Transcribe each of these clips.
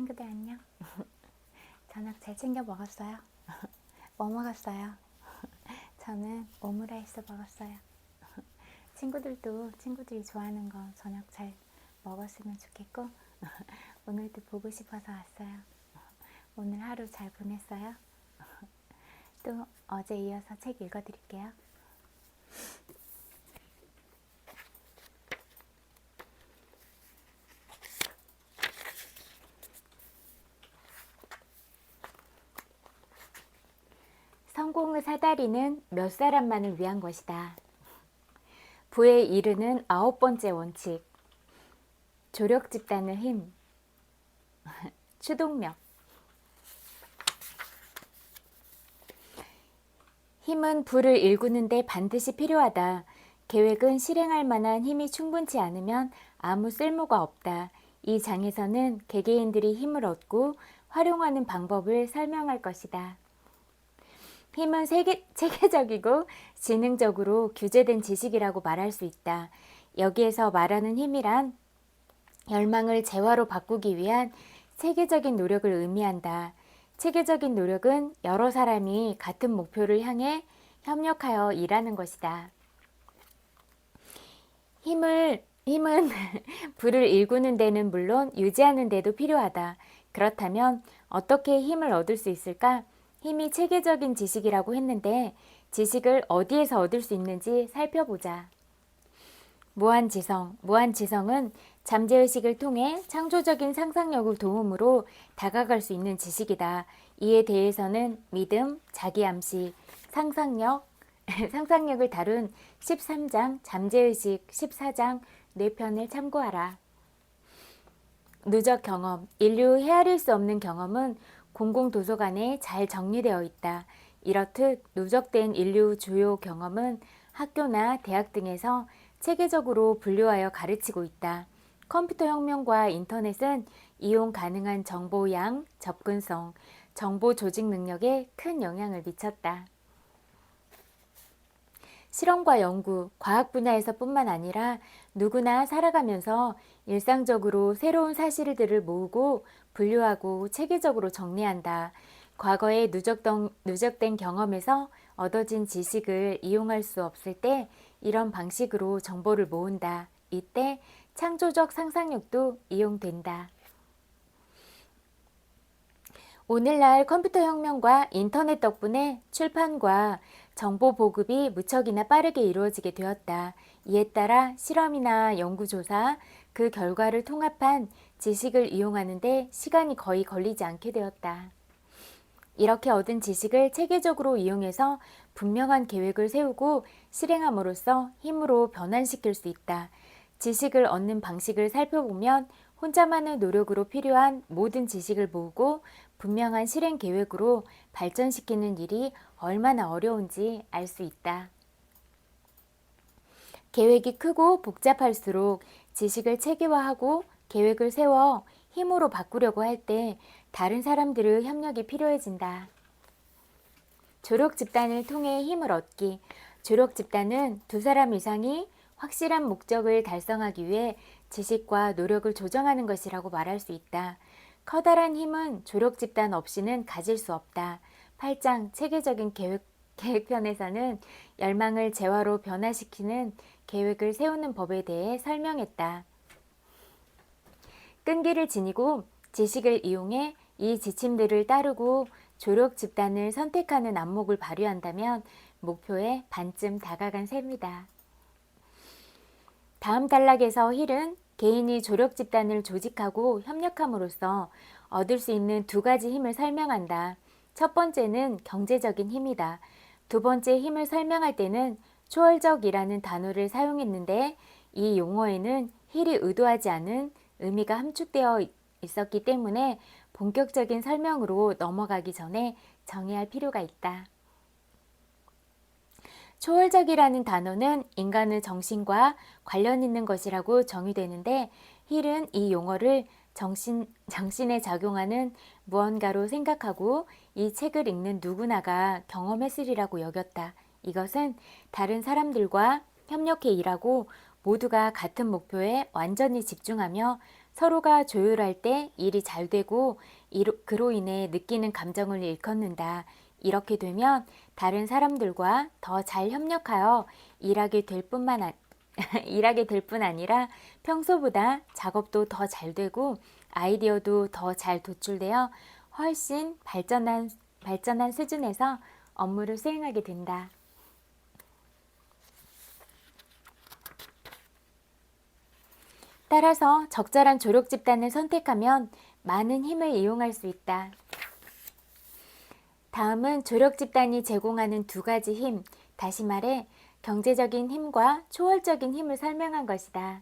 친구들 안녕. 저녁 잘 챙겨 먹었어요? 뭐 먹었어요? 저는 오므라이스 먹었어요. 친구들도 친구들이 좋아하는 거 저녁 잘 먹었으면 좋겠고 오늘도 보고 싶어서 왔어요. 오늘 하루 잘 보냈어요? 또 어제 이어서 책 읽어드릴게요. 성공의 사다리는 몇 사람만을 위한 것이다. 부에 이르는 9번째 원칙. 조력 집단의 힘. 추동력. 힘은 부를 일구는데 반드시 필요하다. 계획은 실행할 만한 힘이 충분치 않으면 아무 쓸모가 없다. 이 장에서는 개개인들이 힘을 얻고 활용하는 방법을 설명할 것이다. 힘은 체계적이고 지능적으로 규제된 지식이라고 말할 수 있다. 여기에서 말하는 힘이란 열망을 재화로 바꾸기 위한 체계적인 노력을 의미한다. 체계적인 노력은 여러 사람이 같은 목표를 향해 협력하여 일하는 것이다. 힘은 불을 일구는 데는 물론 유지하는 데도 필요하다. 그렇다면 어떻게 힘을 얻을 수 있을까? 힘이 체계적인 지식이라고 했는데 지식을 어디에서 얻을 수 있는지 살펴보자. 무한지성은 잠재의식을 통해 창조적인 상상력을 도움으로 다가갈 수 있는 지식이다. 이에 대해서는 믿음, 자기암시, 상상력을 다룬 13장, 잠재의식 14장 뇌편을 참고하라. 누적 경험, 인류 헤아릴 수 없는 경험은 공공도서관에 잘 정리되어 있다. 이렇듯 누적된 인류 주요 경험은 학교나 대학 등에서 체계적으로 분류하여 가르치고 있다. 컴퓨터 혁명과 인터넷은 이용 가능한 정보 양, 접근성, 정보 조직 능력에 큰 영향을 미쳤다. 실험과 연구, 과학 분야에서 뿐만 아니라 누구나 살아가면서 일상적으로 새로운 사실들을 모으고 분류하고 체계적으로 정리한다. 과거의 누적된 경험에서 얻어진 지식을 이용할 수 없을 때 이런 방식으로 정보를 모은다. 이때 창조적 상상력도 이용된다. 오늘날 컴퓨터 혁명과 인터넷 덕분에 출판과 정보 보급이 무척이나 빠르게 이루어지게 되었다. 이에 따라 실험이나 연구조사, 그 결과를 통합한 지식을 이용하는 데 시간이 거의 걸리지 않게 되었다. 이렇게 얻은 지식을 체계적으로 이용해서 분명한 계획을 세우고 실행함으로써 힘으로 변환시킬 수 있다. 지식을 얻는 방식을 살펴보면 혼자만의 노력으로 필요한 모든 지식을 모으고 분명한 실행 계획으로 발전시키는 일이 얼마나 어려운지 알 수 있다. 계획이 크고 복잡할수록 지식을 체계화하고 계획을 세워 힘으로 바꾸려고 할 때 다른 사람들의 협력이 필요해진다. 조력 집단을 통해 힘을 얻기. 조력 집단은 두 사람 이상이 확실한 목적을 달성하기 위해 지식과 노력을 조정하는 것이라고 말할 수 있다. 커다란 힘은 조력 집단 없이는 가질 수 없다. 8장 체계적인 계획편에서는 열망을 재화로 변화시키는 계획을 세우는 법에 대해 설명했다. 끈기를 지니고 지식을 이용해 이 지침들을 따르고 조력 집단을 선택하는 안목을 발휘한다면 목표에 반쯤 다가간 셈이다. 다음 단락에서 힐은 개인이 조력 집단을 조직하고 협력함으로써 얻을 수 있는 두 가지 힘을 설명한다. 첫 번째는 경제적인 힘이다. 두 번째 힘을 설명할 때는 초월적이라는 단어를 사용했는데 이 용어에는 힐이 의도하지 않은 의미가 함축되어 있었기 때문에 본격적인 설명으로 넘어가기 전에 정의할 필요가 있다. 초월적이라는 단어는 인간의 정신과 관련 있는 것이라고 정의되는데 힐은 이 용어를 정신에 작용하는 무언가로 생각하고 이 책을 읽는 누구나가 경험했으리라고 여겼다. 이것은 다른 사람들과 협력해 일하고 모두가 같은 목표에 완전히 집중하며 서로가 조율할 때 일이 잘 되고 그로 인해 느끼는 감정을 일컫는다. 이렇게 되면 다른 사람들과 더 잘 협력하여 일하게 될 뿐 아니라 평소보다 작업도 더 잘 되고 아이디어도 더 잘 도출되어 훨씬 발전한 수준에서 업무를 수행하게 된다. 따라서 적절한 조력 집단을 선택하면 많은 힘을 이용할 수 있다. 다음은 조력 집단이 제공하는 두 가지 힘, 다시 말해 경제적인 힘과 초월적인 힘을 설명한 것이다.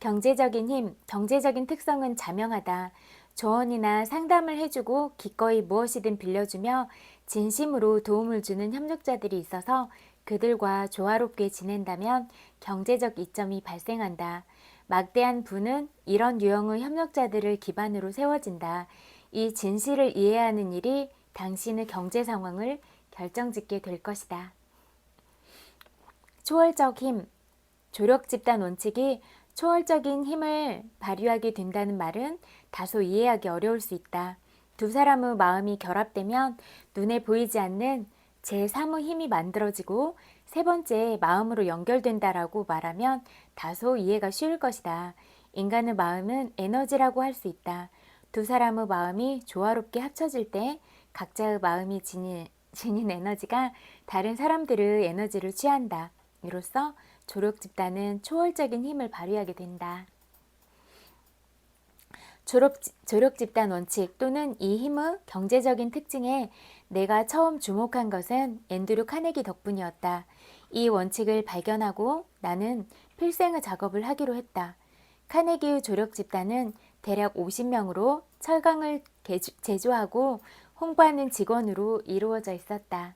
경제적인 힘, 경제적인 특성은 자명하다. 조언이나 상담을 해주고 기꺼이 무엇이든 빌려주며 진심으로 도움을 주는 협력자들이 있어서 그들과 조화롭게 지낸다면 경제적 이점이 발생한다. 막대한 부는 이런 유형의 협력자들을 기반으로 세워진다. 이 진실을 이해하는 일이 당신의 경제 상황을 결정짓게 될 것이다. 초월적 힘, 조력 집단 원칙이 초월적인 힘을 발휘하게 된다는 말은 다소 이해하기 어려울 수 있다. 두 사람의 마음이 결합되면 눈에 보이지 않는 제3의 힘이 만들어지고 세 번째 마음으로 연결된다라고 말하면 다소 이해가 쉬울 것이다. 인간의 마음은 에너지라고 할 수 있다. 두 사람의 마음이 조화롭게 합쳐질 때 각자의 마음이 지닌 에너지가 다른 사람들의 에너지를 취한다. 이로써 조력 집단은 초월적인 힘을 발휘하게 된다. 조력 집단 원칙 또는 이 힘의 경제적인 특징에 내가 처음 주목한 것은 앤드류 카네기 덕분이었다. 이 원칙을 발견하고 나는 필생의 작업을 하기로 했다. 카네기의 조력 집단은 대략 50명으로 철강을 제조하고 홍보하는 직원으로 이루어져 있었다.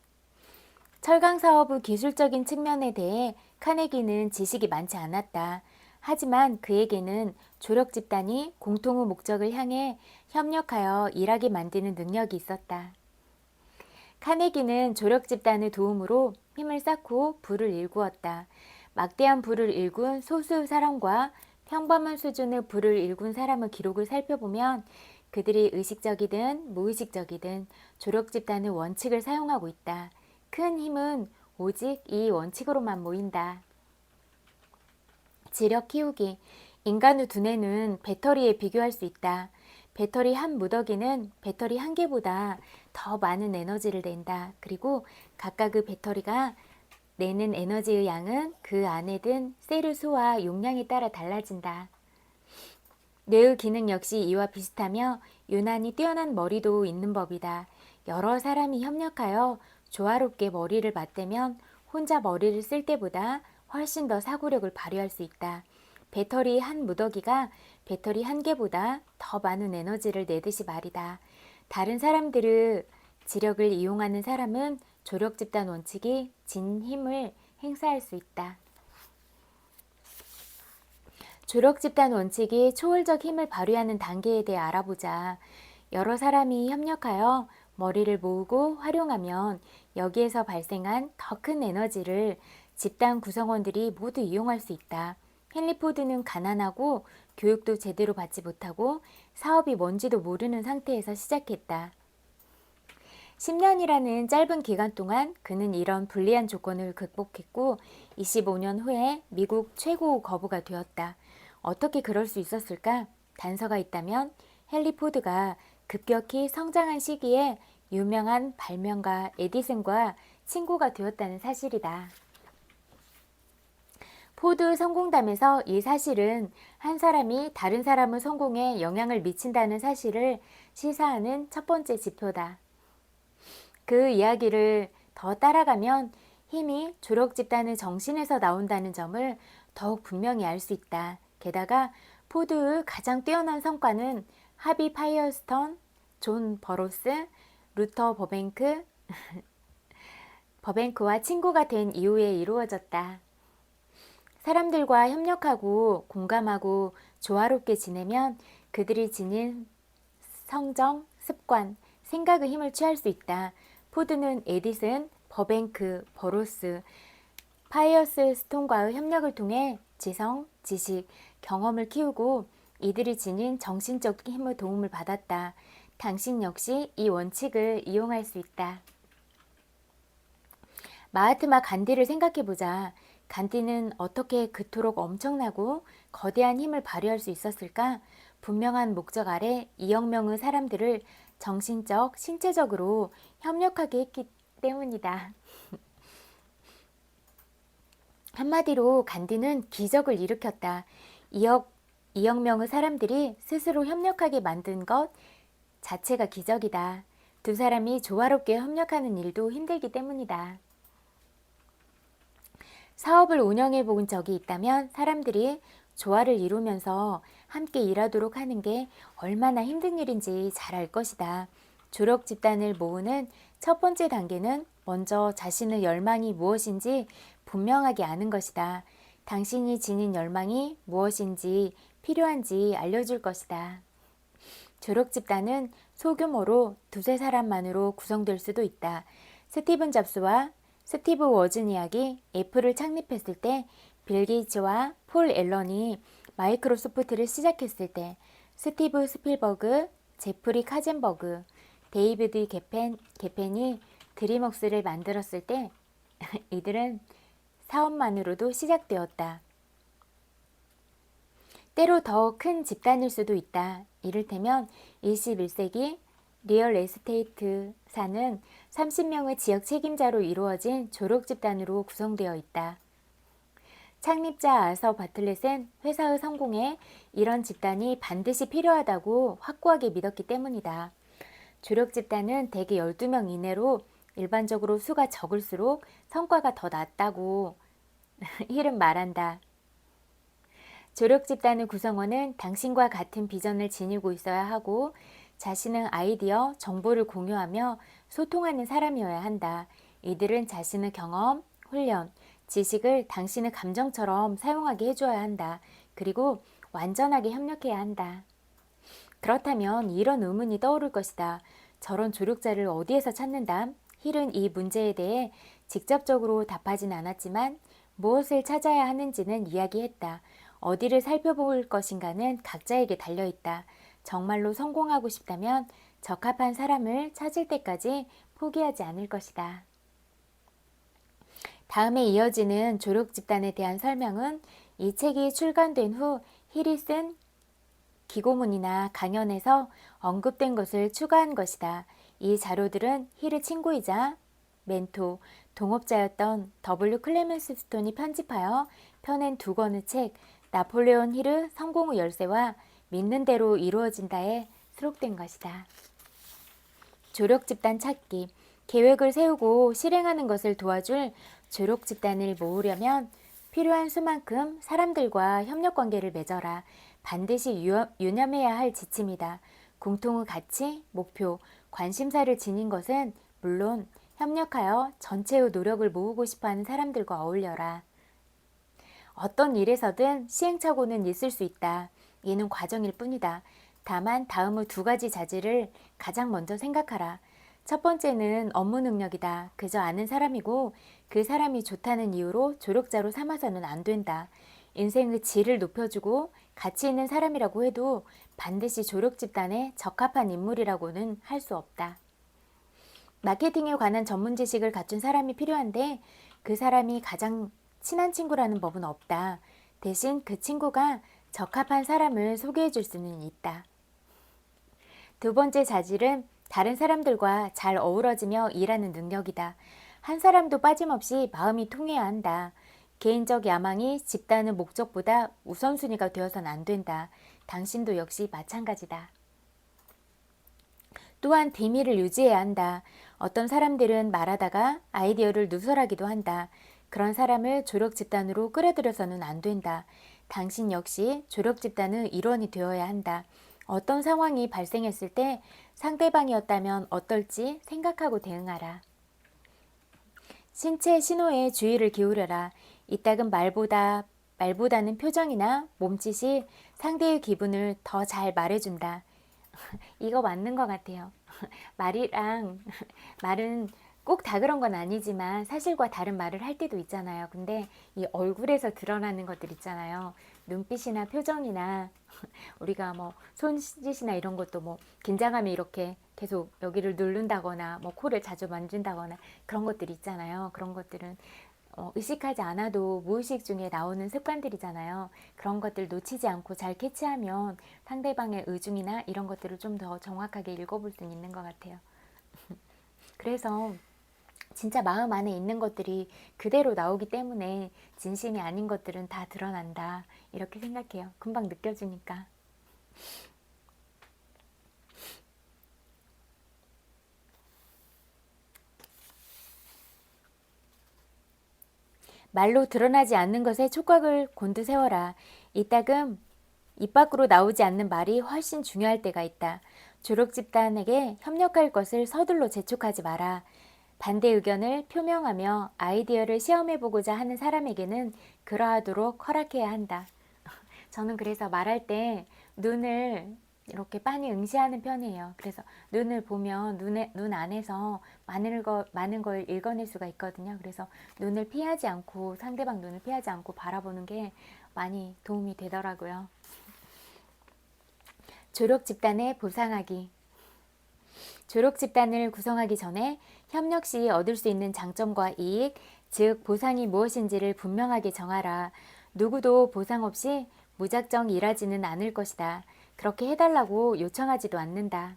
철강 사업의 기술적인 측면에 대해 카네기는 지식이 많지 않았다. 하지만 그에게는 조력 집단이 공통의 목적을 향해 협력하여 일하게 만드는 능력이 있었다. 카네기는 조력 집단의 도움으로 힘을 쌓고 부를 일구었다. 막대한 부를 일군 소수의 사람과 평범한 수준의 부를 일군 사람의 기록을 살펴보면 그들이 의식적이든 무의식적이든 조력 집단의 원칙을 사용하고 있다. 큰 힘은 오직 이 원칙으로만 모인다. 지력 키우기. 인간의 두뇌는 배터리에 비교할 수 있다. 배터리 한 무더기는 배터리 한 개보다 더 많은 에너지를 낸다. 그리고 각각의 배터리가 내는 에너지의 양은 그 안에 든 셀의 수와 용량에 따라 달라진다. 뇌의 기능 역시 이와 비슷하며 유난히 뛰어난 머리도 있는 법이다. 여러 사람이 협력하여 조화롭게 머리를 맞대면 혼자 머리를 쓸 때보다 훨씬 더 사고력을 발휘할 수 있다. 배터리 한 무더기가 배터리 한 개보다 더 많은 에너지를 내듯이 말이다. 다른 사람들의 지력을 이용하는 사람은 조력 집단 원칙이 진 힘을 행사할 수 있다. 조력 집단 원칙이 초월적 힘을 발휘하는 단계에 대해 알아보자. 여러 사람이 협력하여 머리를 모으고 활용하면 여기에서 발생한 더 큰 에너지를 집단 구성원들이 모두 이용할 수 있다. 헨리 포드는 가난하고 교육도 제대로 받지 못하고 사업이 뭔지도 모르는 상태에서 시작했다. 10년이라는 짧은 기간 동안 그는 이런 불리한 조건을 극복했고 25년 후에 미국 최고 거부가 되었다. 어떻게 그럴 수 있었을까? 단서가 있다면 헨리 포드가 급격히 성장한 시기에 유명한 발명가 에디슨과 친구가 되었다는 사실이다. 포드 성공담에서 이 사실은 한 사람이 다른 사람의 성공에 영향을 미친다는 사실을 시사하는 첫 번째 지표다. 그 이야기를 더 따라가면 힘이 조력 집단의 정신에서 나온다는 점을 더욱 분명히 알 수 있다. 게다가 포드의 가장 뛰어난 성과는 하비 파이어스턴, 존 버로스, 루터 버뱅크와 친구가 된 이후에 이루어졌다. 사람들과 협력하고 공감하고 조화롭게 지내면 그들이 지닌 성정, 습관, 생각의 힘을 취할 수 있다. 포드는 에디슨, 버뱅크, 버로스, 파이어스 스톤과의 협력을 통해 지성, 지식, 경험을 키우고 이들이 지닌 정신적 힘의 도움을 받았다. 당신 역시 이 원칙을 이용할 수 있다. 마하트마 간디를 생각해보자. 간디는 어떻게 그토록 엄청나고 거대한 힘을 발휘할 수 있었을까? 분명한 목적 아래 2억 명의 사람들을 정신적, 신체적으로 협력하게 했기 때문이다. 한마디로 간디는 기적을 일으켰다. 2억 명의 사람들이 스스로 협력하게 만든 것 자체가 기적이다. 두 사람이 조화롭게 협력하는 일도 힘들기 때문이다. 사업을 운영해 본 적이 있다면 사람들이 조화를 이루면서 함께 일하도록 하는 게 얼마나 힘든 일인지 잘 알 것이다. 조력 집단을 모으는 첫 번째 단계는 먼저 자신의 열망이 무엇인지 분명하게 아는 것이다. 당신이 지닌 열망이 무엇인지 필요한지 알려줄 것이다. 조력 집단은 소규모로 두세 사람만으로 구성될 수도 있다. 스티븐 잡스와 스티브 워즈니악이 애플을 창립했을 때, 빌 게이츠와 폴 앨런이 마이크로소프트를 시작했을 때, 스티브 스필버그, 제프리 카젠버그, 데이비드 게펜이 드림웍스를 만들었을 때 이들은 사업만으로도 시작되었다. 때로 더 큰 집단일 수도 있다. 이를테면 21세기 리얼 에스테이트사는 30명의 지역 책임자로 이루어진 조력 집단으로 구성되어 있다. 창립자 아서 바틀렛은 회사의 성공에 이런 집단이 반드시 필요하다고 확고하게 믿었기 때문이다. 조력 집단은 대개 12명 이내로 일반적으로 수가 적을수록 성과가 더 낫다고 힐은 말한다. 조력 집단의 구성원은 당신과 같은 비전을 지니고 있어야 하고 자신의 아이디어, 정보를 공유하며 소통하는 사람이어야 한다. 이들은 자신의 경험, 훈련, 지식을 당신의 감정처럼 사용하게 해줘야 한다. 그리고 완전하게 협력해야 한다. 그렇다면 이런 의문이 떠오를 것이다. 저런 조력자를 어디에서 찾는다? 힐은 이 문제에 대해 직접적으로 답하진 않았지만 무엇을 찾아야 하는지는 이야기했다. 어디를 살펴볼 것인가는 각자에게 달려있다. 정말로 성공하고 싶다면 적합한 사람을 찾을 때까지 포기하지 않을 것이다. 다음에 이어지는 조력 집단에 대한 설명은 이 책이 출간된 후 힐이 쓴 기고문이나 강연에서 언급된 것을 추가한 것이다. 이 자료들은 힐의 친구이자 멘토, 동업자였던 W. 클레멘스 스톤이 편집하여 펴낸 2권의 책 나폴레온 힐의 성공의 열쇠와 믿는 대로 이루어진다에 수록된 것이다. 조력 집단 찾기. 계획을 세우고 실행하는 것을 도와줄 조력 집단을 모으려면 필요한 수만큼 사람들과 협력 관계를 맺어라. 반드시 유념해야 할 지침이다. 공통의 가치, 목표, 관심사를 지닌 것은 물론 협력하여 전체의 노력을 모으고 싶어하는 사람들과 어울려라. 어떤 일에서든 시행착오는 있을 수 있다. 이는 과정일 뿐이다. 다만 다음의 2가지 자질을 가장 먼저 생각하라. 첫 번째는 업무 능력이다. 그저 아는 사람이고 그 사람이 좋다는 이유로 조력자로 삼아서는 안 된다. 인생의 질을 높여주고 가치 있는 사람이라고 해도 반드시 조력 집단에 적합한 인물이라고는 할 수 없다. 마케팅에 관한 전문 지식을 갖춘 사람이 필요한데 그 사람이 가장 친한 친구라는 법은 없다. 대신 그 친구가 적합한 사람을 소개해 줄 수는 있다. 2번째 자질은 다른 사람들과 잘 어우러지며 일하는 능력이다. 한 사람도 빠짐없이 마음이 통해야 한다. 개인적 야망이 집단의 목적보다 우선순위가 되어서는 안 된다. 당신도 역시 마찬가지다. 또한 비밀을 유지해야 한다. 어떤 사람들은 말하다가 아이디어를 누설하기도 한다. 그런 사람을 조력 집단으로 끌어들여서는 안 된다. 당신 역시 조력 집단의 일원이 되어야 한다. 어떤 상황이 발생했을 때 상대방이었다면 어떨지 생각하고 대응하라. 신체 신호에 주의를 기울여라. 이따금 말보다는 표정이나 몸짓이 상대의 기분을 더 잘 말해준다. 이거 맞는 것 같아요. 말은 꼭 다 그런 건 아니지만 사실과 다른 말을 할 때도 있잖아요. 근데 이 얼굴에서 드러나는 것들 있잖아요. 눈빛이나 표정이나 우리가 뭐 손짓이나 이런 것도 뭐 긴장하면 이렇게 계속 여기를 누른다거나 뭐 코를 자주 만진다거나 그런 것들 있잖아요. 그런 것들은 의식하지 않아도 무의식 중에 나오는 습관들이잖아요. 그런 것들 놓치지 않고 잘 캐치하면 상대방의 의중이나 이런 것들을 좀 더 정확하게 읽어볼 수 있는 것 같아요. 그래서 진짜 마음 안에 있는 것들이 그대로 나오기 때문에 진심이 아닌 것들은 다 드러난다. 이렇게 생각해요. 금방 느껴지니까. 말로 드러나지 않는 것에 촉각을 곤두세워라. 이따금 입 밖으로 나오지 않는 말이 훨씬 중요할 때가 있다. 조력 집단에게 협력할 것을 서둘러 재촉하지 마라. 반대 의견을 표명하며 아이디어를 시험해보고자 하는 사람에게는 그러하도록 허락해야 한다. 저는 그래서 말할 때 눈을 이렇게 빤히 응시하는 편이에요. 그래서 눈을 보면 눈 안에서 많은 걸 읽어낼 수가 있거든요. 그래서 눈을 피하지 않고 상대방 눈을 피하지 않고 바라보는 게 많이 도움이 되더라고요. 조력 집단의 보상하기. 조력 집단을 구성하기 전에 협력 시 얻을 수 있는 장점과 이익, 즉 보상이 무엇인지를 분명하게 정하라. 누구도 보상 없이 무작정 일하지는 않을 것이다. 그렇게 해달라고 요청하지도 않는다.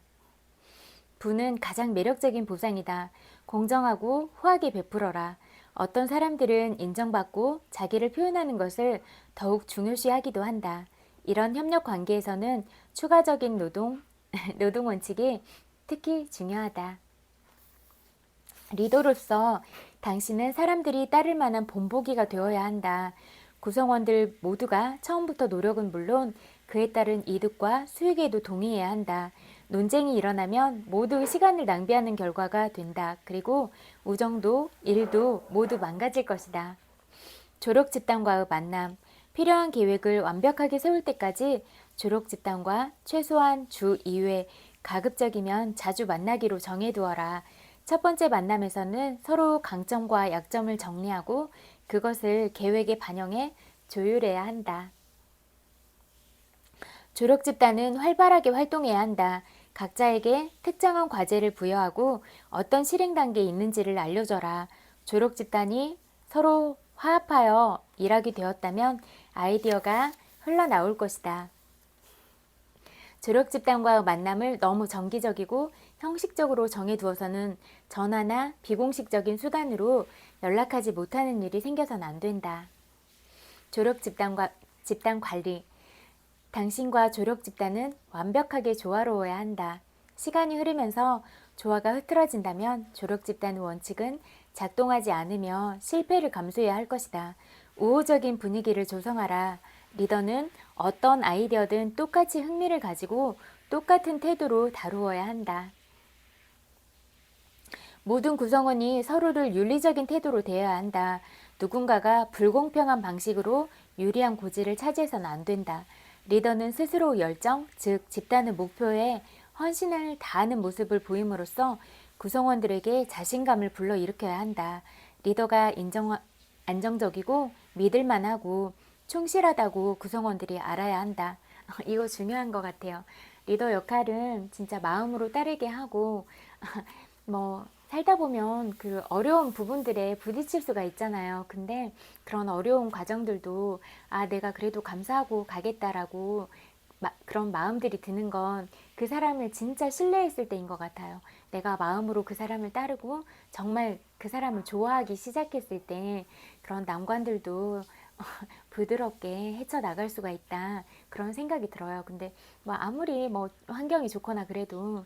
부는 가장 매력적인 보상이다. 공정하고 후하게 베풀어라. 어떤 사람들은 인정받고 자기를 표현하는 것을 더욱 중요시하기도 한다. 이런 협력 관계에서는 추가적인 노동 원칙이 특히 중요하다. 리더로서 당신은 사람들이 따를 만한 본보기가 되어야 한다. 구성원들 모두가 처음부터 노력은 물론 그에 따른 이득과 수익에도 동의해야 한다. 논쟁이 일어나면 모두 시간을 낭비하는 결과가 된다. 그리고 우정도 일도 모두 망가질 것이다. 조력 집단과의 만남. 필요한 계획을 완벽하게 세울 때까지 조력 집단과 최소한 주 2회, 가급적이면 자주 만나기로 정해두어라. 첫 번째 만남에서는 서로 강점과 약점을 정리하고 그것을 계획에 반영해 조율해야 한다. 조력 집단은 활발하게 활동해야 한다. 각자에게 특정한 과제를 부여하고 어떤 실행 단계에 있는지를 알려줘라. 조력 집단이 서로 화합하여 일하게 되었다면 아이디어가 흘러나올 것이다. 조력 집단과의 만남을 너무 정기적이고 형식적으로 정해두어서는 전화나 비공식적인 수단으로 연락하지 못하는 일이 생겨서는 안 된다. 조력 집단 관리. 당신과 조력 집단은 완벽하게 조화로워야 한다. 시간이 흐르면서 조화가 흐트러진다면 조력 집단의 원칙은 작동하지 않으며 실패를 감수해야 할 것이다. 우호적인 분위기를 조성하라. 리더는 어떤 아이디어든 똑같이 흥미를 가지고 똑같은 태도로 다루어야 한다. 모든 구성원이 서로를 윤리적인 태도로 대해야 한다. 누군가가 불공평한 방식으로 유리한 고지를 차지해서는 안 된다. 리더는 스스로 열정, 즉 집단의 목표에 헌신을 다하는 모습을 보임으로써 구성원들에게 자신감을 불러일으켜야 한다. 리더가 안정적이고 믿을만하고 충실하다고 구성원들이 알아야 한다. 이거 중요한 것 같아요. 리더 역할은 진짜 마음으로 따르게 하고 뭐 살다 보면 그 어려운 부분들에 부딪힐 수가 있잖아요. 근데 그런 어려운 과정들도 내가 그래도 감사하고 가겠다라고 그런 마음들이 드는 건 그 사람을 진짜 신뢰했을 때인 것 같아요. 내가 마음으로 그 사람을 따르고 정말 그 사람을 좋아하기 시작했을 때 그런 난관들도 부드럽게 헤쳐나갈 수가 있다. 그런 생각이 들어요. 근데 뭐 아무리 뭐 환경이 좋거나 그래도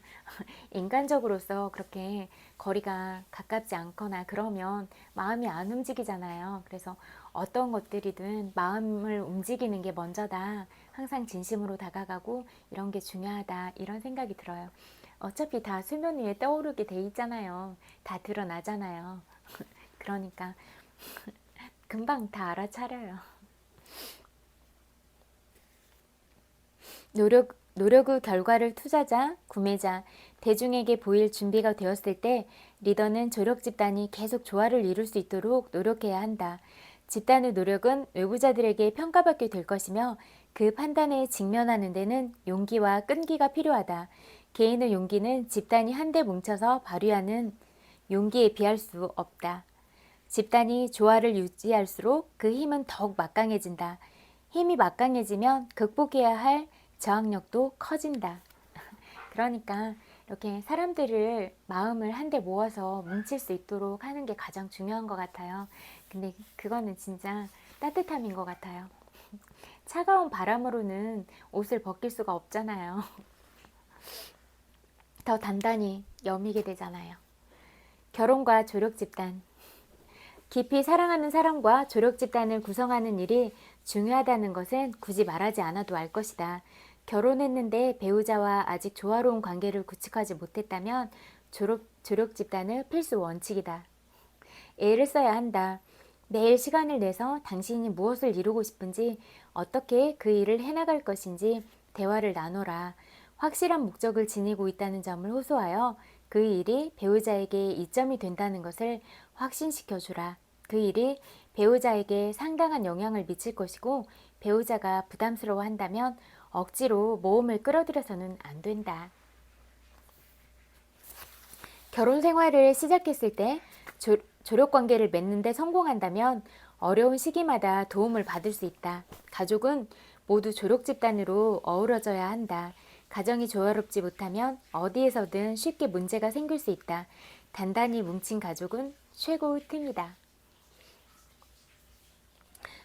인간적으로서 그렇게 거리가 가깝지 않거나 그러면 마음이 안 움직이잖아요. 그래서 어떤 것들이든 마음을 움직이는 게 먼저다. 항상 진심으로 다가가고 이런 게 중요하다. 이런 생각이 들어요. 어차피 다 수면 위에 떠오르게 돼 있잖아요. 다 드러나잖아요. 그러니까 금방 다 알아차려요. 노력 후 결과를 투자자, 구매자, 대중에게 보일 준비가 되었을 때 리더는 조력 집단이 계속 조화를 이룰 수 있도록 노력해야 한다. 집단의 노력은 외부자들에게 평가받게 될 것이며 그 판단에 직면하는 데는 용기와 끈기가 필요하다. 개인의 용기는 집단이 한데 뭉쳐서 발휘하는 용기에 비할 수 없다. 집단이 조화를 유지할수록 그 힘은 더욱 막강해진다. 힘이 막강해지면 극복해야 할 저항력도 커진다. 그러니까 이렇게 사람들을 마음을 한데 모아서 뭉칠 수 있도록 하는 게 가장 중요한 것 같아요. 근데 그거는 진짜 따뜻함인 것 같아요. 차가운 바람으로는 옷을 벗길 수가 없잖아요. 더 단단히 여미게 되잖아요. 결혼과 조력 집단. 깊이 사랑하는 사람과 조력 집단을 구성하는 일이 중요하다는 것은 굳이 말하지 않아도 알 것이다. 결혼했는데 배우자와 아직 조화로운 관계를 구축하지 못했다면 조력 집단은 필수 원칙이다. 애를 써야 한다. 매일 시간을 내서 당신이 무엇을 이루고 싶은지, 어떻게 그 일을 해나갈 것인지 대화를 나눠라. 확실한 목적을 지니고 있다는 점을 호소하여 그 일이 배우자에게 이점이 된다는 것을 확신시켜 주라. 그 일이 배우자에게 상당한 영향을 미칠 것이고 배우자가 부담스러워 한다면 억지로 모험을 끌어들여서는 안 된다. 결혼 생활을 시작했을 때 조력 관계를 맺는데 성공한다면 어려운 시기마다 도움을 받을 수 있다. 가족은 모두 조력 집단으로 어우러져야 한다. 가정이 조화롭지 못하면 어디에서든 쉽게 문제가 생길 수 있다. 단단히 뭉친 가족은 최고의 틈이다.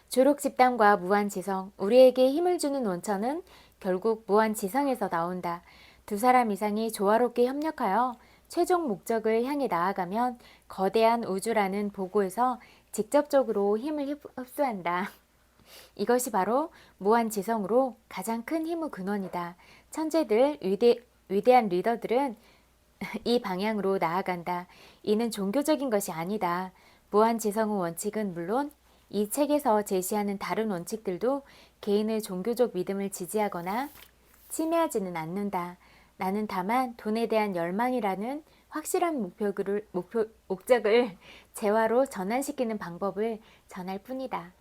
조력 집단과 무한지성, 우리에게 힘을 주는 원천은 결국 무한지성에서 나온다. 두 사람 이상이 조화롭게 협력하여 최종 목적을 향해 나아가면 거대한 우주라는 보고에서 직접적으로 힘을 흡수한다. 이것이 바로 무한지성으로 가장 큰 힘의 근원이다. 천재들, 위대한 리더들은 이 방향으로 나아간다. 이는 종교적인 것이 아니다. 무한지성의 원칙은 물론 이 책에서 제시하는 다른 원칙들도 개인의 종교적 믿음을 지지하거나 침해하지는 않는다. 나는 다만 돈에 대한 열망이라는 확실한 목적을 재화로 전환시키는 방법을 전할 뿐이다.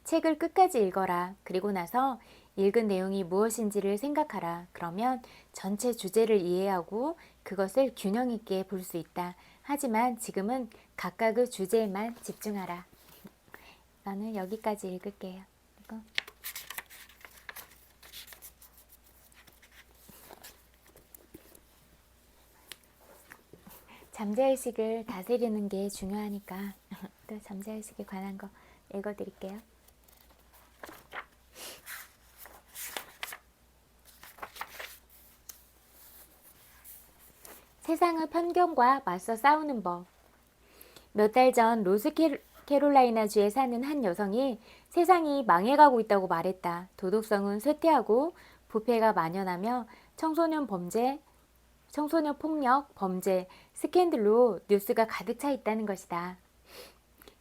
책을 끝까지 읽어라. 그리고 나서 읽은 내용이 무엇인지를 생각하라. 그러면 전체 주제를 이해하고 그것을 균형 있게 볼 수 있다. 하지만 지금은 각각의 주제에만 집중하라. 나는 여기까지 읽을게요. 이거. 잠재의식을 다스리는 게 중요하니까 또 잠재의식에 관한 거 읽어드릴게요. 세상의 편견과 맞서 싸우는 법. 몇 달 전 노스캐롤라이나주에 사는 한 여성이 세상이 망해가고 있다고 말했다. 도덕성은 쇠퇴하고 부패가 만연하며 청소년 폭력, 범죄, 스캔들로 뉴스가 가득 차 있다는 것이다.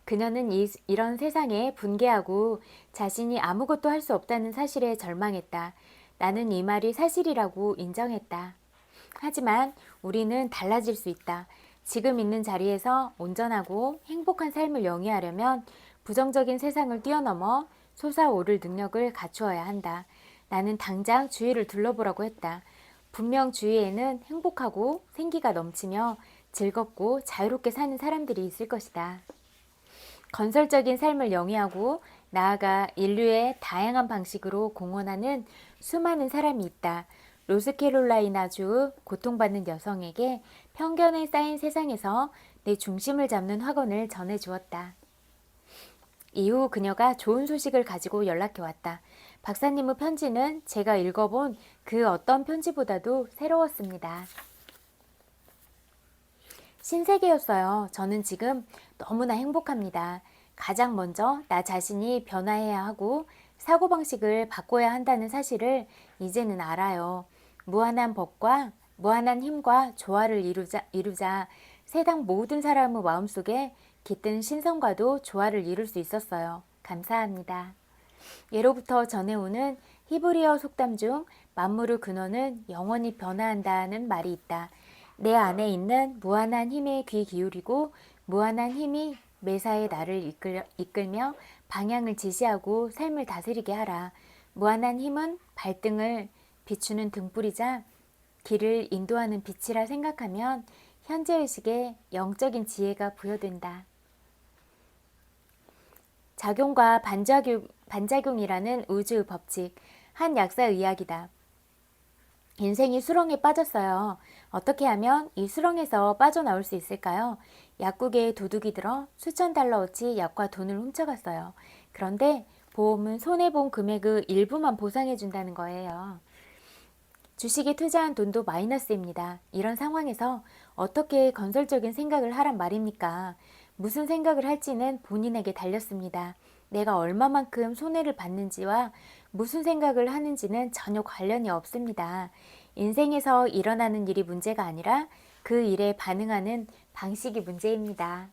그녀는 이런 세상에 분개하고 자신이 아무것도 할 수 없다는 사실에 절망했다. 나는 이 말이 사실이라고 인정했다. 하지만 우리는 달라질 수 있다. 지금 있는 자리에서 온전하고 행복한 삶을 영위하려면 부정적인 세상을 뛰어넘어 솟아오를 능력을 갖추어야 한다. 나는 당장 주위를 둘러보라고 했다. 분명 주위에는 행복하고 생기가 넘치며 즐겁고 자유롭게 사는 사람들이 있을 것이다. 건설적인 삶을 영위하고 나아가 인류의 다양한 방식으로 공헌하는 수많은 사람이 있다. 노스캐롤라이나주 고통받는 여성에게 편견에 쌓인 세상에서 내 중심을 잡는 확언을 전해주었다. 이후 그녀가 좋은 소식을 가지고 연락해 왔다. 박사님의 편지는 제가 읽어본 그 어떤 편지보다도 새로웠습니다. 신세계였어요. 저는 지금 너무나 행복합니다. 가장 먼저 나 자신이 변화해야 하고 사고방식을 바꿔야 한다는 사실을 이제는 알아요. 무한한 법과 무한한 힘과 조화를 이루자 세상 모든 사람의 마음속에 깃든 신성과도 조화를 이룰 수 있었어요. 감사합니다. 예로부터 전해오는 히브리어 속담 중 만물의 근원은 영원히 변화한다는 말이 있다. 내 안에 있는 무한한 힘에 귀 기울이고 무한한 힘이 매사에 나를 이끌며 방향을 지시하고 삶을 다스리게 하라. 무한한 힘은 발등을 비추는 등불이자 길을 인도하는 빛이라 생각하면 현재의식에 영적인 지혜가 부여된다. 작용과 반작용이라는 우주의 법칙, 한 약사의 이야기다. 인생이 수렁에 빠졌어요. 어떻게 하면 이 수렁에서 빠져나올 수 있을까요? 약국에 도둑이 들어 수천 달러어치 약과 돈을 훔쳐갔어요. 그런데 보험은 손해본 금액의 일부만 보상해준다는 거예요. 주식에 투자한 돈도 마이너스입니다. 이런 상황에서 어떻게 건설적인 생각을 하란 말입니까? 무슨 생각을 할지는 본인에게 달렸습니다. 내가 얼마만큼 손해를 받는지와 무슨 생각을 하는지는 전혀 관련이 없습니다. 인생에서 일어나는 일이 문제가 아니라 그 일에 반응하는 방식이 문제입니다.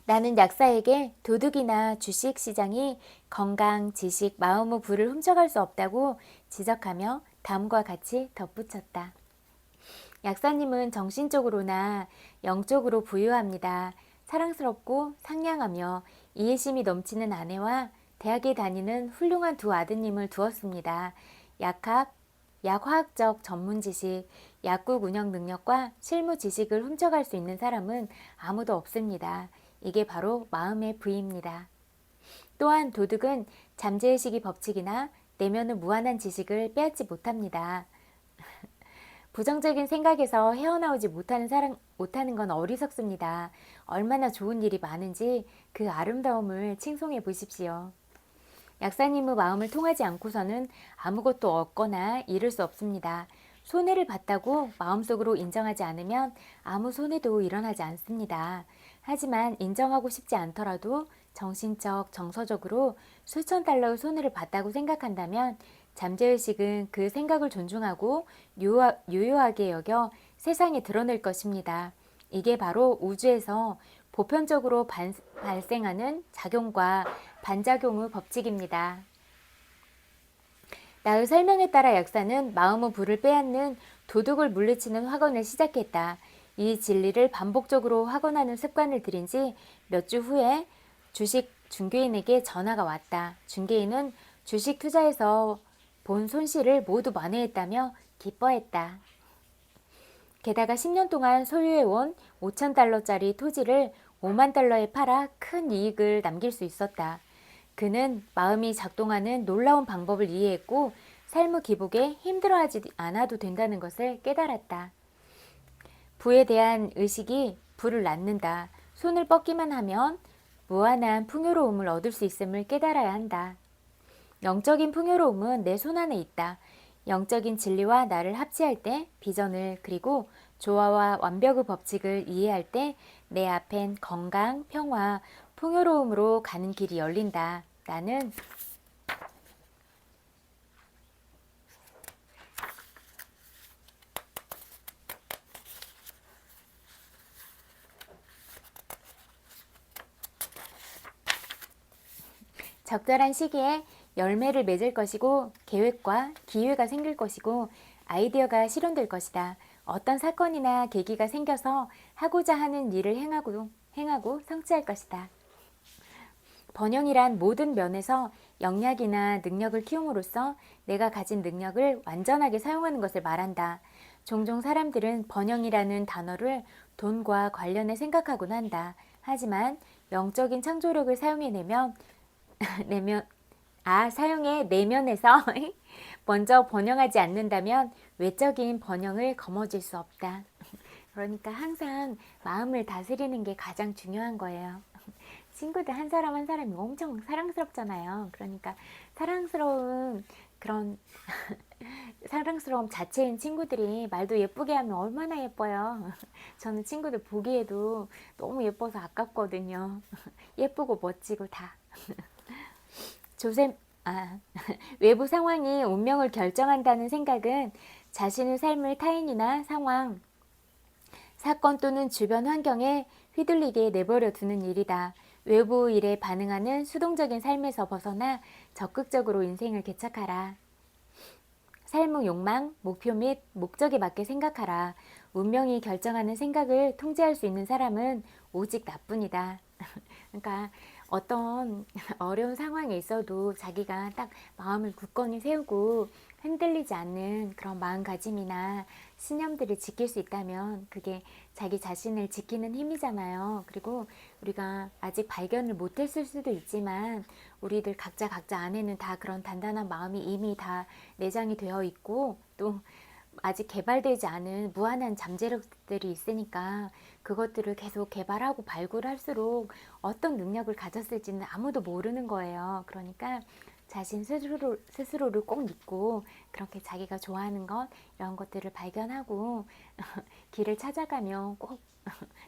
나는 약사에게 도둑이나 주식시장이 건강, 지식, 마음의 부를 훔쳐갈 수 없다고 지적하며 다음과 같이 덧붙였다. 약사님은 정신적으로나 영적으로 부유합니다. 사랑스럽고 상냥하며 이해심이 넘치는 아내와 대학에 다니는 훌륭한 두 아드님을 두었습니다. 약화학적 전문 지식, 약국 운영 능력과 실무 지식을 훔쳐갈 수 있는 사람은 아무도 없습니다. 이게 바로 마음의 부입니다. 또한 도둑은 잠재의식의 법칙이나 내면의 무한한 지식을 빼앗지 못합니다. 부정적인 생각에서 헤어나오지 못하는 건 어리석습니다. 얼마나 좋은 일이 많은지 그 아름다움을 칭송해 보십시오. 약사님의 마음을 통하지 않고서는 아무것도 얻거나 이룰 수 없습니다. 손해를 봤다고 마음속으로 인정하지 않으면 아무 손해도 일어나지 않습니다. 하지만 인정하고 싶지 않더라도 정신적, 정서적으로 수천 달러의 손해를 봤다고 생각한다면 잠재의식은 그 생각을 존중하고 유효하게 여겨 세상에 드러낼 것입니다. 이게 바로 우주에서 보편적으로 발생하는 작용과 반작용의 법칙입니다. 나의 설명에 따라 약사는 마음의 불을 빼앗는 도둑을 물리치는 확언을 시작했다. 이 진리를 반복적으로 확언하는 습관을 들인 지 몇 주 후에 주식 중개인에게 전화가 왔다. 중개인은 주식 투자에서 본 손실을 모두 만회했다며 기뻐했다. 게다가 10년 동안 소유해온 5천 달러짜리 토지를 5만 달러에 팔아 큰 이익을 남길 수 있었다. 그는 마음이 작동하는 놀라운 방법을 이해했고 삶의 기복에 힘들어하지 않아도 된다는 것을 깨달았다. 부에 대한 의식이 부를 낳는다. 손을 뻗기만 하면 무한한 풍요로움을 얻을 수 있음을 깨달아야 한다. 영적인 풍요로움은 내 손안에 있다. 영적인 진리와 나를 합치할 때 비전을 그리고 조화와 완벽의 법칙을 이해할 때 내 앞엔 건강, 평화, 풍요로움으로 가는 길이 열린다. 나는 적절한 시기에 열매를 맺을 것이고 계획과 기회가 생길 것이고 아이디어가 실현될 것이다. 어떤 사건이나 계기가 생겨서 하고자 하는 일을 행하고 성취할 것이다. 번영이란 모든 면에서 역량이나 능력을 키움으로써 내가 가진 능력을 완전하게 사용하는 것을 말한다. 종종 사람들은 번영이라는 단어를 돈과 관련해 생각하곤 한다. 하지만 영적인 창조력을 사용해내면 사용해 내면에서 먼저 번영하지 않는다면 외적인 번영을 거머쥘 수 없다. 그러니까 항상 마음을 다스리는 게 가장 중요한 거예요. 친구들 한 사람 한 사람이 엄청 사랑스럽잖아요. 그러니까 사랑스러운 그런 사랑스러움 자체인 친구들이 말도 예쁘게 하면 얼마나 예뻐요. 저는 친구들 보기에도 너무 예뻐서 아깝거든요. 예쁘고 멋지고 다. 외부 상황이 운명을 결정한다는 생각은 자신의 삶을 타인이나 사건 또는 주변 환경에 휘둘리게 내버려 두는 일이다. 외부 일에 반응하는 수동적인 삶에서 벗어나 적극적으로 인생을 개척하라. 삶의 욕망, 목표 및 목적에 맞게 생각하라. 운명이 결정하는 생각을 통제할 수 있는 사람은 오직 나뿐이다. 그러니까 어떤 어려운 상황에 있어도 자기가 딱 마음을 굳건히 세우고 흔들리지 않는 그런 마음가짐이나 신념들을 지킬 수 있다면 그게 자기 자신을 지키는 힘이잖아요. 그리고 우리가 아직 발견을 못했을 수도 있지만 우리들 각자 안에는 다 그런 단단한 마음이 이미 다 내장이 되어 있고 또 아직 개발되지 않은 무한한 잠재력들이 있으니까 그것들을 계속 개발하고 발굴할수록 어떤 능력을 가졌을지는 아무도 모르는 거예요. 그러니까 자신 스스로를 꼭 믿고 그렇게 자기가 좋아하는 것 이런 것들을 발견하고 길을 찾아가면 꼭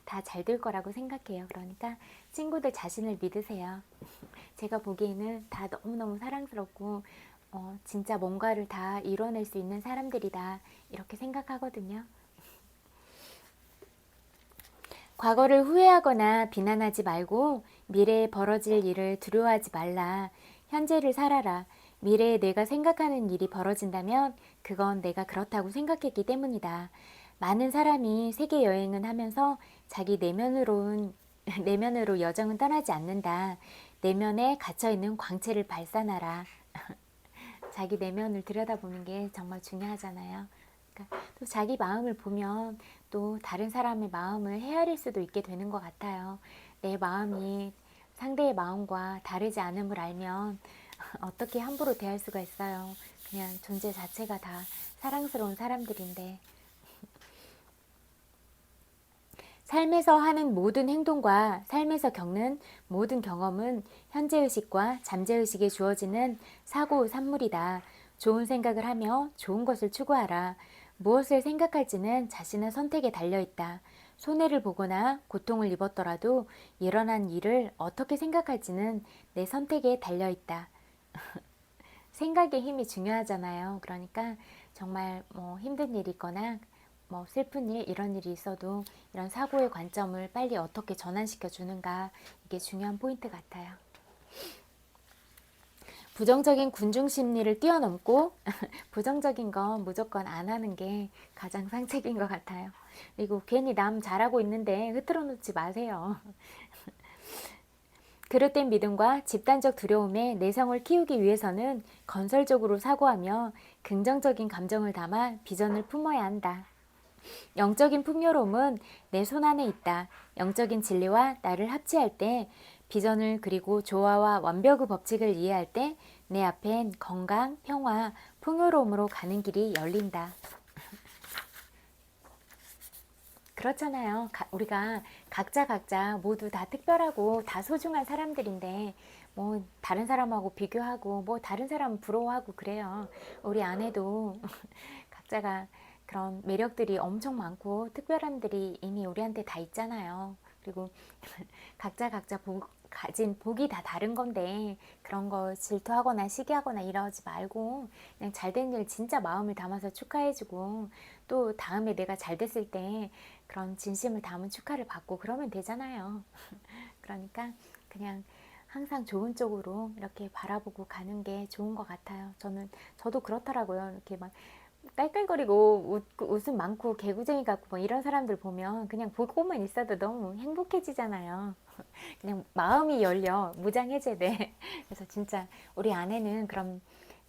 다 잘 될 거라고 생각해요. 그러니까 친구들 자신을 믿으세요. 제가 보기에는 다 너무너무 사랑스럽고 진짜 뭔가를 다 이뤄낼 수 있는 사람들이다 이렇게 생각하거든요. 과거를 후회하거나 비난하지 말고 미래에 벌어질 일을 두려워하지 말라. 현재를 살아라. 미래에 내가 생각하는 일이 벌어진다면 그건 내가 그렇다고 생각했기 때문이다. 많은 사람이 세계 여행은 하면서 자기 내면으로 여정은 떠나지 않는다. 내면에 갇혀있는 광채를 발산하라. 자기 내면을 들여다보는 게 정말 중요하잖아요. 그러니까 또 자기 마음을 보면 또 다른 사람의 마음을 헤아릴 수도 있게 되는 것 같아요. 내 마음이 상대의 마음과 다르지 않음을 알면 어떻게 함부로 대할 수가 있어요. 그냥 존재 자체가 다 사랑스러운 사람들인데 삶에서 하는 모든 행동과 삶에서 겪는 모든 경험은 현재의식과 잠재의식에 주어지는 사고 산물이다. 좋은 생각을 하며 좋은 것을 추구하라. 무엇을 생각할지는 자신의 선택에 달려있다. 손해를 보거나 고통을 입었더라도 일어난 일을 어떻게 생각할지는 내 선택에 달려있다. 생각의 힘이 중요하잖아요. 그러니까 정말 뭐 힘든 일이 있거나 뭐 슬픈 일 이런 일이 있어도 이런 사고의 관점을 빨리 어떻게 전환시켜 주는가 이게 중요한 포인트 같아요. 부정적인 군중 심리를 뛰어넘고 부정적인 건 무조건 안 하는 게 가장 상책인 것 같아요. 그리고 괜히 남 잘하고 있는데 흐트러 놓지 마세요. 그릇된 믿음과 집단적 두려움에 내성을 키우기 위해서는 건설적으로 사고하며 긍정적인 감정을 담아 비전을 품어야 한다. 영적인 풍요로움은 내 손안에 있다. 영적인 진리와 나를 합치할 때 비전을 그리고 조화와 완벽의 법칙을 이해할 때 내 앞엔 건강, 평화, 풍요로움으로 가는 길이 열린다. 그렇잖아요. 우리가 각자 모두 다 특별하고 다 소중한 사람들인데 뭐 다른 사람하고 비교하고 뭐 다른 사람 부러워하고 그래요. 우리 안에도 각자가 그런 매력들이 엄청 많고 특별함들이 이미 우리한테 다 있잖아요. 그리고 각자 가진 복이 다 다른 건데 그런 거 질투하거나 시기하거나 이러지 말고 그냥 잘된 일 진짜 마음을 담아서 축하해주고 또 다음에 내가 잘 됐을 때 그런 진심을 담은 축하를 받고 그러면 되잖아요. 그러니까 그냥 항상 좋은 쪽으로 이렇게 바라보고 가는 게 좋은 것 같아요. 저도 그렇더라고요. 이렇게 막 깔깔거리고 웃음 많고 개구쟁이 같고 뭐 이런 사람들 보면 그냥 보고만 있어도 너무 행복해지잖아요. 그냥 마음이 열려 무장해제돼. 그래서 진짜 우리 안에는 그런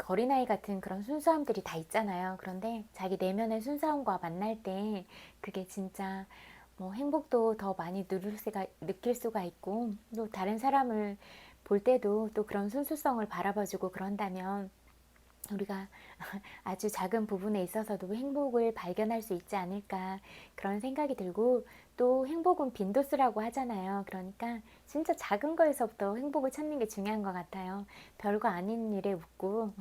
어린아이 같은 그런 순수함들이 다 있잖아요. 그런데 자기 내면의 순수함과 만날 때 그게 진짜 뭐 행복도 더 많이 느낄 수가 있고 또 다른 사람을 볼 때도 또 그런 순수성을 바라봐주고 그런다면 우리가 아주 작은 부분에 있어서도 행복을 발견할 수 있지 않을까 그런 생각이 들고 또 행복은 빈도수라고 하잖아요. 그러니까 진짜 작은 거에서부터 행복을 찾는 게 중요한 것 같아요. 별거 아닌 일에 웃고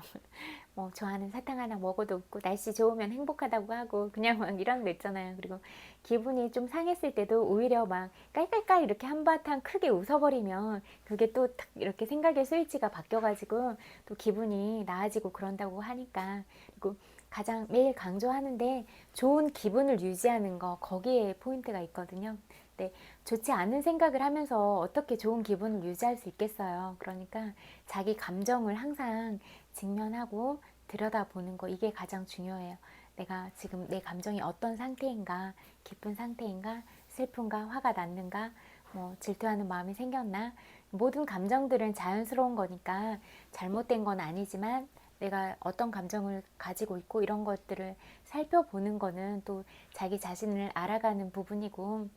뭐 좋아하는 사탕 하나 먹어도 웃고 날씨 좋으면 행복하다고 하고 그냥 막 이런 거 있잖아요. 그리고 기분이 좀 상했을 때도 오히려 막 깔깔깔 이렇게 한바탕 크게 웃어버리면 그게 또 이렇게 생각의 스위치가 바뀌어가지고 또 기분이 나아지고 그런다고 하니까 그리고 가장 매일 강조하는데 좋은 기분을 유지하는 거 거기에 포인트가 있거든요. 네, 좋지 않은 생각을 하면서 어떻게 좋은 기분을 유지할 수 있겠어요. 그러니까 자기 감정을 항상 직면하고 들여다보는 거, 이게 가장 중요해요. 내가 지금 내 감정이 어떤 상태인가, 기쁜 상태인가, 슬픈가, 화가 났는가, 뭐 질투하는 마음이 생겼나. 모든 감정들은 자연스러운 거니까 잘못된 건 아니지만 내가 어떤 감정을 가지고 있고 이런 것들을 살펴보는 거는 또 자기 자신을 알아가는 부분이고,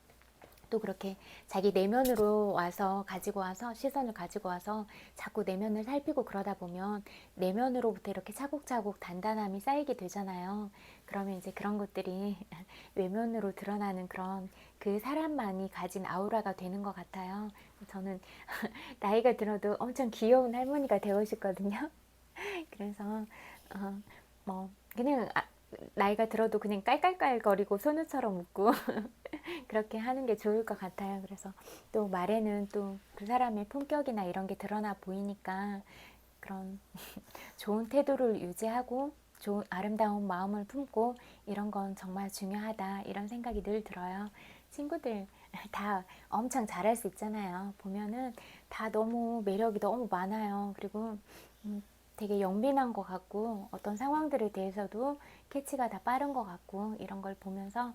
또 그렇게 자기 내면으로 와서 가지고 와서 시선을 가지고 와서 자꾸 내면을 살피고 그러다 보면 내면으로부터 이렇게 차곡차곡 단단함이 쌓이게 되잖아요. 그러면 이제 그런 것들이 외면으로 드러나는 그런 그 사람만이 가진 아우라가 되는 것 같아요. 저는 나이가 들어도 엄청 귀여운 할머니가 되고 싶거든요. 그래서 어, 뭐 그냥 나이가 들어도 그냥 깔깔깔거리고 소녀처럼 웃고 그렇게 하는 게 좋을 것 같아요. 그래서 또 말에는 또 그 사람의 품격이나 이런 게 드러나 보이니까 그런 좋은 태도를 유지하고 좋은 아름다운 마음을 품고 이런 건 정말 중요하다, 이런 생각이 늘 들어요. 친구들 다 엄청 잘할 수 있잖아요. 보면은 다 너무 매력이 너무 많아요. 그리고 되게 영민한 것 같고 어떤 상황들에 대해서도 캐치가 다 빠른 것 같고, 이런 걸 보면서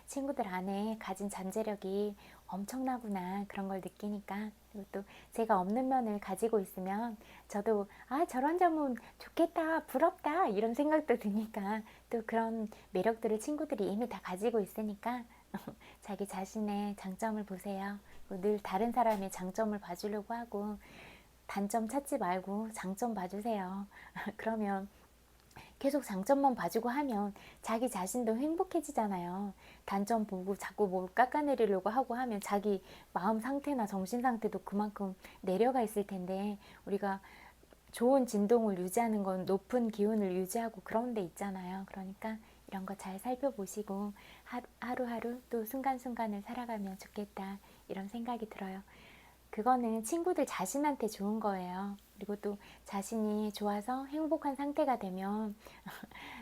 친구들 안에 가진 잠재력이 엄청나구나, 그런 걸 느끼니까. 그리고 또 제가 없는 면을 가지고 있으면 저도 저런 점은 좋겠다, 부럽다, 이런 생각도 드니까, 또 그런 매력들을 친구들이 이미 다 가지고 있으니까 자기 자신의 장점을 보세요. 늘 다른 사람의 장점을 봐주려고 하고 단점 찾지 말고 장점 봐주세요. 그러면 계속 장점만 봐주고 하면 자기 자신도 행복해지잖아요. 단점 보고 자꾸 뭘 깎아내리려고 하고 하면 자기 마음 상태나 정신 상태도 그만큼 내려가 있을 텐데, 우리가 좋은 진동을 유지하는 건 높은 기운을 유지하고 그런 데 있잖아요. 그러니까 이런 거 잘 살펴보시고 하루하루 또 순간순간을 살아가면 좋겠다, 이런 생각이 들어요. 그거는 친구들 자신한테 좋은 거예요. 그리고 또 자신이 좋아서 행복한 상태가 되면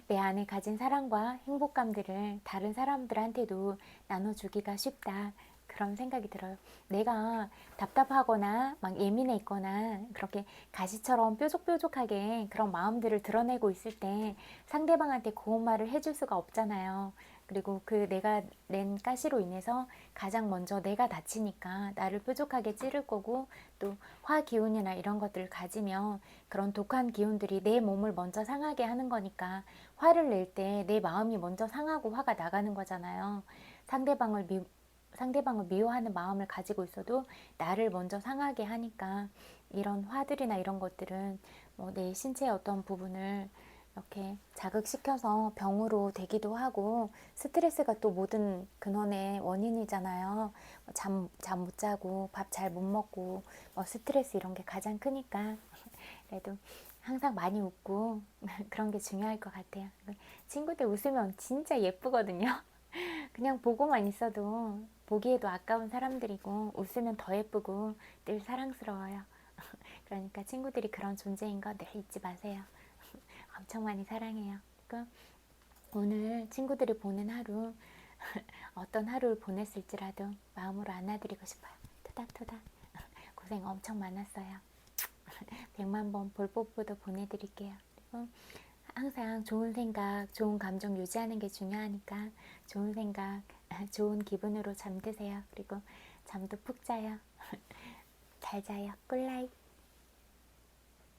내 안에 가진 사랑과 행복감들을 다른 사람들한테도 나눠주기가 쉽다, 그런 생각이 들어요. 내가 답답하거나 막 예민해 있거나 그렇게 가시처럼 뾰족뾰족하게 그런 마음들을 드러내고 있을 때 상대방한테 고운 말을 해줄 수가 없잖아요. 그리고 그 내가 낸 가시로 인해서 가장 먼저 내가 다치니까 나를 뾰족하게 찌를 거고, 또 화 기운이나 이런 것들을 가지면 그런 독한 기운들이 내 몸을 먼저 상하게 하는 거니까 화를 낼 때 내 마음이 먼저 상하고 화가 나가는 거잖아요. 상대방을 상대방을 미워하는 마음을 가지고 있어도 나를 먼저 상하게 하니까, 이런 화들이나 이런 것들은 내 신체의 어떤 부분을 이렇게 자극시켜서 병으로 되기도 하고, 스트레스가 또 모든 근원의 원인이잖아요. 잠 못 자고 밥 잘 못 먹고 스트레스 이런 게 가장 크니까 그래도 항상 많이 웃고 그런 게 중요할 것 같아요. 친구들 웃으면 진짜 예쁘거든요. 그냥 보고만 있어도 보기에도 아까운 사람들이고 웃으면 더 예쁘고 늘 사랑스러워요. 그러니까 친구들이 그런 존재인 거 늘 잊지 마세요. 엄청 많이 사랑해요. 그러니까 오늘 친구들이 보낸 하루 어떤 하루를 보냈을지라도 마음으로 안아드리고 싶어요. 토닥토닥. 고생 엄청 많았어요. 100만 번 볼뽀뽀도 보내드릴게요. 그리고 항상 좋은 생각, 좋은 감정 유지하는 게 중요하니까 좋은 생각, 좋은 기분으로 잠드세요. 그리고 잠도 푹 자요. 잘 자요. 꿀나잇.